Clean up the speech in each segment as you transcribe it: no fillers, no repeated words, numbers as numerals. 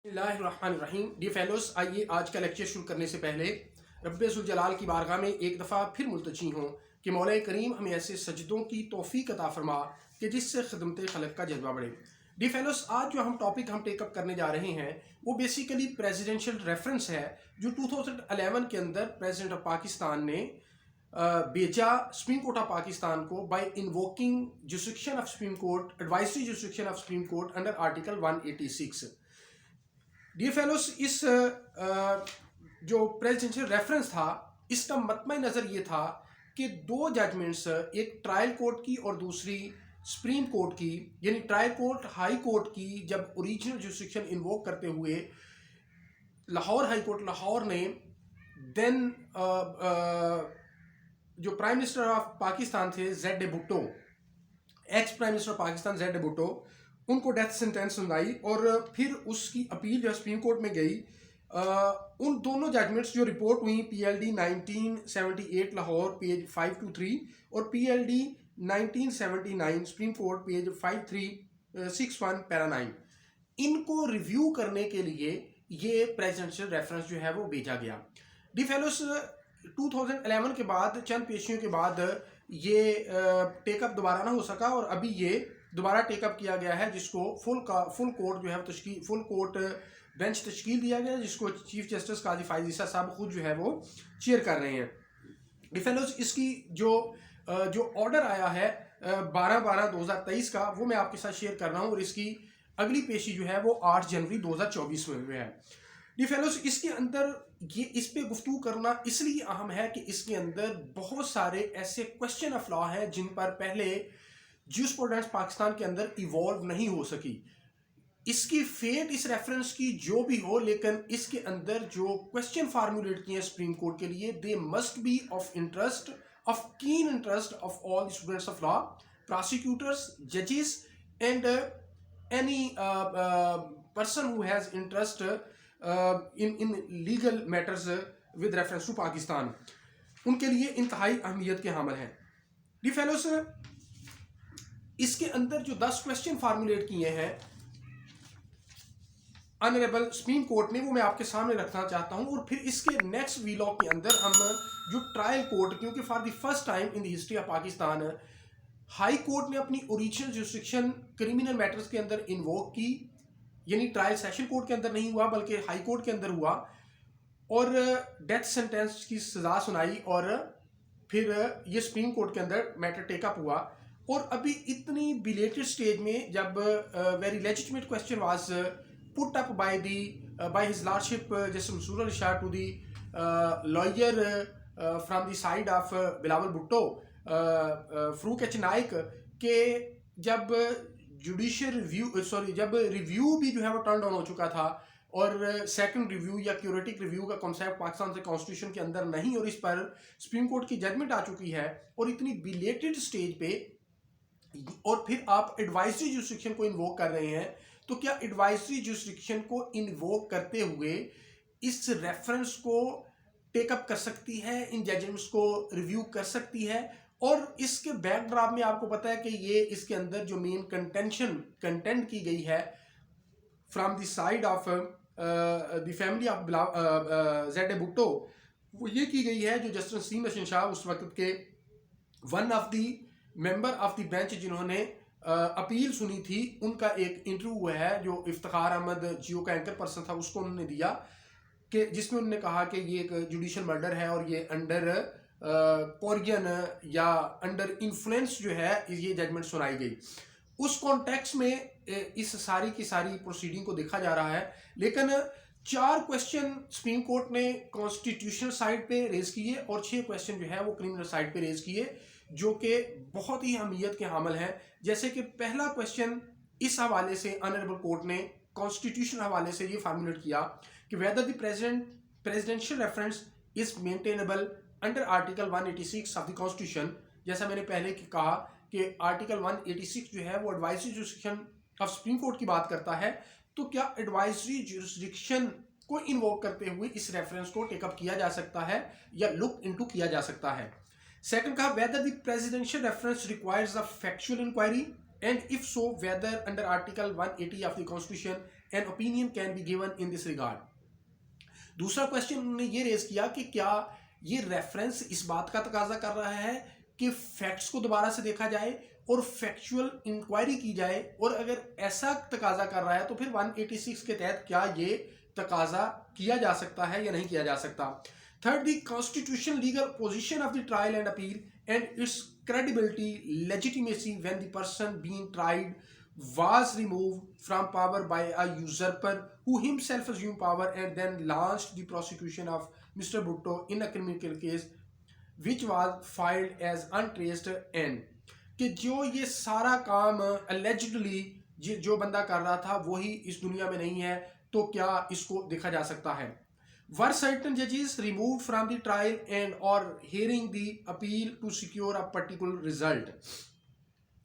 बिस्मिल्लाहिर्रहमानिर्रहीम। Dear fellows, आइए आज का लेक्चर शुरू करने से पहले रब्बे जुल जलाल की बारगाह में एक दफ़ा फिर मुल्तजी हों कि मौला करीम हमें ऐसे सजदों की तौफीक अता फरमा कि जिससे खिदमत खलक का जज्बा बढ़े। डियर फेलोस, आज जो हम टॉपिक टेकअप करने जा रहे हैं वो बेसिकली प्रेसिडेंशियल रेफरेंस है जो 2011 के अंदर प्रेसिडेंट ऑफ पाकिस्तान ने भेजा सुप्रीम कोर्ट ऑफ पाकिस्तान को by invoking jurisdiction of supreme court, advisory jurisdiction of supreme court under article 186। Dear fellows, इस जो प्रेसिडेंशियल रेफरेंस था इसका मतम नज़र ये था कि दो जजमेंट्स, एक ट्रायल कोर्ट की और दूसरी सुप्रीम कोर्ट की, यानी ट्रायल कोर्ट हाई कोर्ट की जब ओरिजिनल जुरिस्डिक्शन इन्वोक करते हुए लाहौर हाई कोर्ट लाहौर ने देन जो प्राइम मिनिस्टर ऑफ पाकिस्तान थे Z A Bhutto, ex prime minister of Pakistan Z A Bhutto, उनको डेथ सेंटेंस सुनाई और फिर उसकी अपील जो सुप्रीम कोर्ट में गई। उन दोनों जजमेंट्स जो रिपोर्ट हुई PLD 1978 लाहौर पेज 523 और PLD 1979 supreme court page 5361 para 9, इनको रिव्यू करने के लिए ये प्रेसिडेंशियल रेफरेंस जो है वो भेजा गया। डी फेलोस, 2011 के बाद चंद पेशियों के बाद ये टेकअप दोबारा ना हो सका और अभी ये दोबारा टेकअप किया गया है, जिसको फुल कोर्ट जो है तश्कील, फुल कोर्ट बेंच तश्कील दिया गया है, जिसको चीफ जस्टिस काजी फायज ईसा साहब खुद जो है वो चेयर कर रहे हैं। डिफेलोस, इसकी जो ऑर्डर आया है 12/12/2023 का, वो मैं आपके साथ शेयर कर रहा हूँ और इसकी अगली पेशी जो है वो 8 जनवरी 2024 में हुई है। डिफेलोस, इसके अंदर ये इस पे गुफ्तगू करना इसलिए अहम है कि इसके अंदर बहुत सारे ऐसे क्वेश्चन ऑफ लॉ हैं जिन पर पहले जूरिस्प्रूडेंस पाकिस्तान के अंदर इवॉल्व नहीं हो सकी। इसकी फेट इस रेफरेंस की जो भी हो, लेकिन इसके अंदर जो क्वेश्चन फार्मुलेट किए हैं सुप्रीम कोर्ट के लिए, they must be of interest, of keen interest of all the students of law, prosecutors, जजेस and any person who has interest in legal matters with reference to Pakistan, उनके लिए इंतहाई अहमियत के हामिल हैं। डी फेलोस, इसके अंदर जो 10 क्वेश्चन फार्मुलेट किए हैं ऑनरेबल सुप्रीम कोर्ट ने, वो मैं आपके सामने रखना चाहता हूं और फिर इसके नेक्स्ट वीलॉग के अंदर हम जो ट्रायल कोर्ट, क्योंकि for the first time in the history of Pakistan high court ने अपनी ओरिजिनल जुरिस्डिक्शन क्रिमिनल मैटर्स के अंदर इन्वोक की, यानी ट्रायल सेशन कोर्ट के अंदर नहीं हुआ बल्कि हाई कोर्ट के अंदर हुआ, और डेथ सेंटेंस की सजा सुनाई और फिर ये सुप्रीम कोर्ट के अंदर मैटर टेकअप हुआ। और अभी इतनी बिलेटेड स्टेज में जब very legitimate question was put up by his lordship justice Mansoor Ali Shah to the lawyer from the side of Bilawal Bhutto, Farooq H Naik, के जब जुडिशियल रिव्यू जब रिव्यू भी जो है वो टर्न डाउन हो चुका था और सेकंड रिव्यू या क्यूरेटिक रिव्यू का कॉन्सेप्ट पाकिस्तान से कॉन्स्टिट्यूशन के अंदर नहीं, और इस पर सुप्रीम कोर्ट की जजमेंट आ चुकी है और इतनी बिलेटेड स्टेज पे, और फिर आप एडवाइजरी जुरिस्डिक्शन को इन्वोक कर रहे हैं, तो क्या एडवाइजरी जुरिस्डिक्शन को इन्वोक करते हुए इस रेफरेंस को टेकअप कर सकती है, इन जजमेंट्स को रिव्यू कर सकती है? और इसके बैकड्रॉप में आपको पता है कि ये इसके अंदर जो मेन कंटेंट की गई है from the side of the family of Z A Bhutto, वो ये की गई है जो जस्टिस नसीम नशीन शाह उस वक्त के one of the member of the bench जिन्होंने अपील सुनी थी, उनका एक इंटरव्यू हुआ है जो इफ्तिखार अहमद जियो का एंकर पर्सन था, उसको उन्होंने दिया, कि जिसमें उन्होंने कहा कि ये एक जुडिशियल मर्डर है और ये अंडर कोरियन या अंडर इन्फ्लुएंस जो है ये जजमेंट सुनाई गई। उस कॉन्टेक्स्ट में इस सारी की सारी प्रोसीडिंग को देखा जा रहा है, लेकिन 4 क्वेश्चन सुप्रीम कोर्ट ने कॉन्स्टिट्यूशनल साइड पे रेज किए और 6 क्वेश्चन जो है वो क्रिमिनल साइड पे रेज किए, जो कि बहुत ही अहमियत के हामिल हैं। जैसे कि पहला क्वेश्चन इस हवाले से ऑनरेबल कोर्ट ने कॉन्स्टिट्यूशन हवाले से ये फार्मुलेट किया कि weather the presidential reference is maintainable under article 186 of the constitution. जैसा मैंने पहले कहा कि आर्टिकल 186 जो है वो advisory jurisdiction of supreme court की बात करता है, तो क्या एडवाइजरी जुरिस्डिक्शन को इन्वोक करते हुए इस रेफरेंस को टेकअप किया जा सकता है या लुक इनटू किया जा सकता है? सेकंड कहा, whether the presidential reference requires a factual inquiry, and if so, whether under Article 180 of the Constitution an opinion can be given in this regard. दूसरा क्वेश्चन उन्होंने ये रेज किया कि क्या ये रेफरेंस इस बात का तकाजा कर रहा है कि फैक्ट्स को दोबारा से देखा जाए और फैक्चुअल इंक्वायरी की जाए, और अगर ऐसा तकाजा कर रहा है तो फिर 186 के तहत क्या ये तकाजा किया जा सकता है या नहीं किया जा सकता। Third, the constitution legal position of the trial and appeal and it's credibility, legitimacy when the person being tried was removed from power by a usurper who himself assumed power and then launched the prosecution of Mr. Bhutto in a criminal case which was filed as untraced end। कि जो ये सारा काम allegedly जो बंदा कर रहा था वही इस दुनिया में नहीं है, तो क्या इसको देखा जा सकता है। Were certain judges removed from the trial and or hearing the appeal to secure a particular result।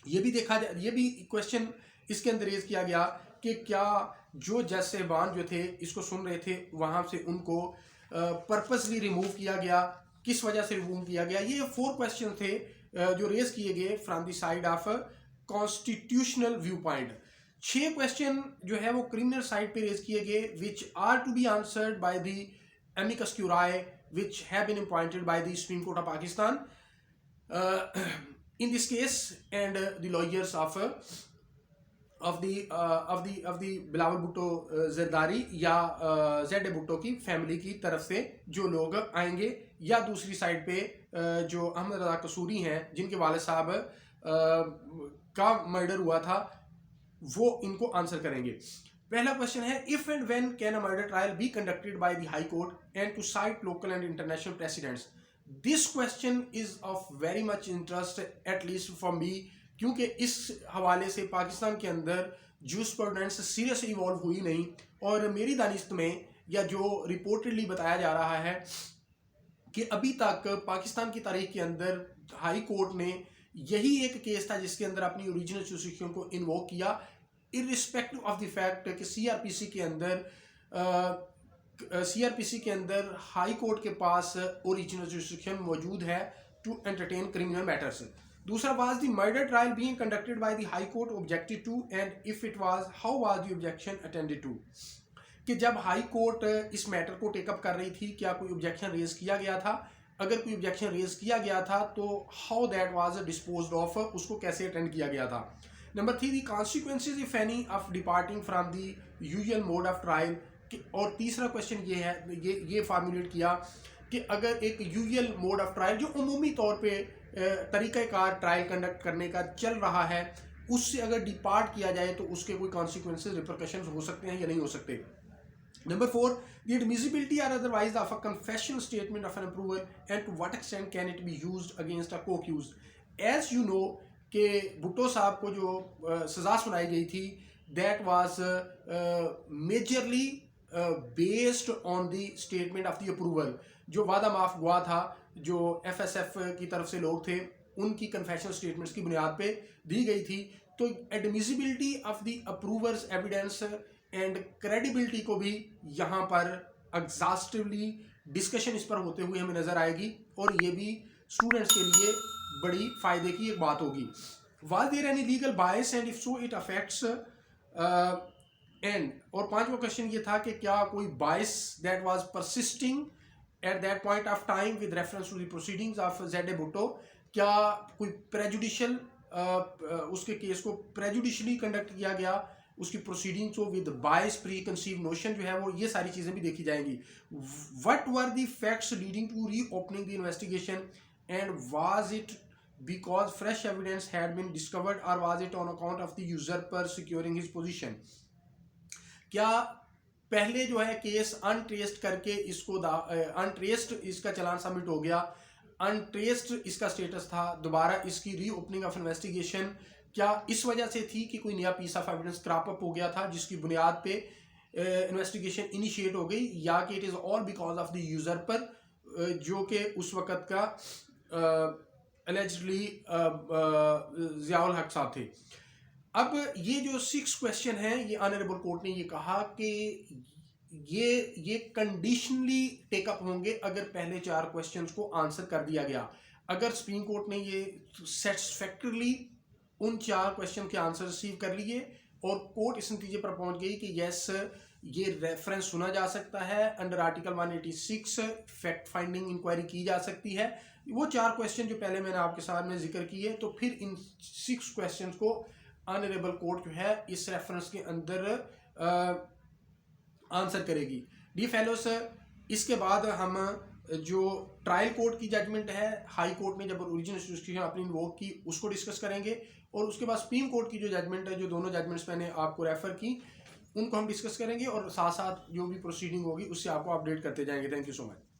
ये भी देखा जा, ये भी क्वेश्चन इसके अंदर रेज किया गया कि क्या जो जज साहबान जो थे इसको सुन रहे थे वहां से उनको पर्पसली रिमूव किया गया, किस वजह से रिमूव किया गया। ये 4 क्वेश्चन थे जो रेज किए गए from the side of constitutional view point. 6 question जो है वो क्रिमिनल साइड पे रेज किए गए which are to be answered by the amicus curiae which have been appointed by the Supreme Court of Pakistan in this case, and the lawyers of the Bilawal Bhutto Zardari या Z Bhutto की family की तरफ से जो लोग आएंगे, या दूसरी साइड पे जो अहमद रजा कसूरी हैं जिनके वालिद साहब का मर्डर हुआ था, वो इनको आंसर करेंगे। पहला क्वेश्चन है, if and when can a murder trial be conducted by the high court and to cite local and international precedents. This question is of very much interest at least for me, क्योंकि इस हवाले से पाकिस्तान के अंदर jurisprudence serious evolve हुई नहीं, और मेरी दानिश्त में या जो रिपोर्टेडली बताया जा रहा है कि अभी तक पाकिस्तान की तारीख के अंदर हाई कोर्ट ने यही एक केस था जिसके अंदर अपनी ओरिजिनल जुरिस्डिक्शन को इन्वोक किया, इर्रिस्पेक्टिव ऑफ द फैक्ट कि सीआरपीसी के अंदर हाई कोर्ट के पास ओरिजिनल जुरिस्डिक्शन मौजूद है टू एंटरटेन क्रिमिनल मैटर्स। दूसरा, was the murder trial being conducted by the high court objected to, and if it was how was the objection attended to. कि जब high court इस matter को take up कर रही थी क्या कोई ऑब्जेक्शन रेज किया गया था, अगर कोई ऑब्जेक्शन रेज किया गया था तो how that was disposed of, उसको कैसे अटेंड किया गया था। Number 3, the consequences if any of departing from the usual mode of trial. और तीसरा क्वेश्चन ये है, ये फार्मूलेट किया कि अगर एक यूजुअल मोड ऑफ ट्रायल जो उमूमी तौर पे तरीक़ाकार ट्रायल कंडक्ट करने का चल रहा है, उससे अगर डिपार्ट किया जाए तो उसके कोई कॉन्सिक्वेंसेज रिपरकशंस हो सकते हैं या नहीं हो सकते। Number 4, the admissibility or otherwise of a confession statement of an approver and to what extent can it be used against a co-accused। As you know कि भुट्टो साहब को जो सज़ा सुनाई गई थी that was majorly based on the statement of the approval। जो वादा माफ हुआ था, जो FSF की तरफ से लोग थे, उनकी कन्फेशनल स्टेटमेंट्स की बुनियाद पे दी गई थी। तो admissibility of the approver's evidence and credibility को भी यहाँ पर एग्जॉस्टिवली डिस्कशन इस पर होते हुए हमें नजर आएगी, और ये भी स्टूडेंट्स के लिए बड़ी फायदे की एक बात होगी। Was there any legal bias and if so it affects end. और 5वां क्वेश्चन ये था कि क्या कोई bias that was persisting at that point of time with reference to the proceedings of Z Bhutto, क्या कोई प्रेजुडिशियल उसके केस को प्रेजुडिशली कंडक्ट किया गया, उसकी प्रोसीडिंग्स को with bias preconceive notion जो है वो, ये सारी चीज़ें भी देखी जाएंगी। What were the facts leading to reopening the investigation and was it because fresh evidence had been discovered or was it on account of the usurper securing his position. क्या पहले जो है केस अनट्रेस्ड करके इसको अनट्रेस्ड इसका चालान submit हो गया, अनट्रेस्ड इसका स्टेटस था, दोबारा इसकी री ओपनिंग ऑफ इन्वेस्टिगेशन क्या इस वजह से थी कि कोई नया piece of evidence crop up हो गया था जिसकी बुनियाद पे इन्वेस्टिगेशन इनिशिएट हो गई, या कि it is all because of the user जो कि उस वक़्त का एलिजिडली ज़ियाउल हक साहब थे। अब ये जो 6 क्वेश्चन हैं, ये ऑनरेबल कोर्ट ने ये कहा कि ये कंडीशनली टेकअप होंगे अगर पहले 4 क्वेश्चंस को आंसर कर दिया गया। अगर सुप्रीम कोर्ट ने ये सेटिस्फैक्टरली उन 4 क्वेश्चन के आंसर रिसीव कर लिए और कोर्ट इस नतीजे पर पहुंच गई कि यस ये रेफरेंस सुना जा सकता है, under article 186 fact finding inquiry की जा सकती है। वो 4 क्वेश्चन जो पहले मैंने आपके सामने जिक्र किए, तो फिर इन 6 क्वेश्चंस को ऑनरेबल कोर्ट जो है इस रेफरेंस के अंदर आंसर करेगी। डी फेलोस, इसके बाद हम जो ट्रायल कोर्ट की जजमेंट है, हाई कोर्ट ने जब ओरिजिनल जुरिस्डिक्शन अपनी इन्वोक की, उसको डिस्कस करेंगे, और उसके बाद सुप्रीम कोर्ट की जो जजमेंट है, जो दोनों जजमेंट्स मैंने आपको रेफर की, उनको हम डिस्कस करेंगे और साथ साथ जो भी प्रोसीडिंग होगी उससे आपको अपडेट करते जाएंगे। Thank you so much.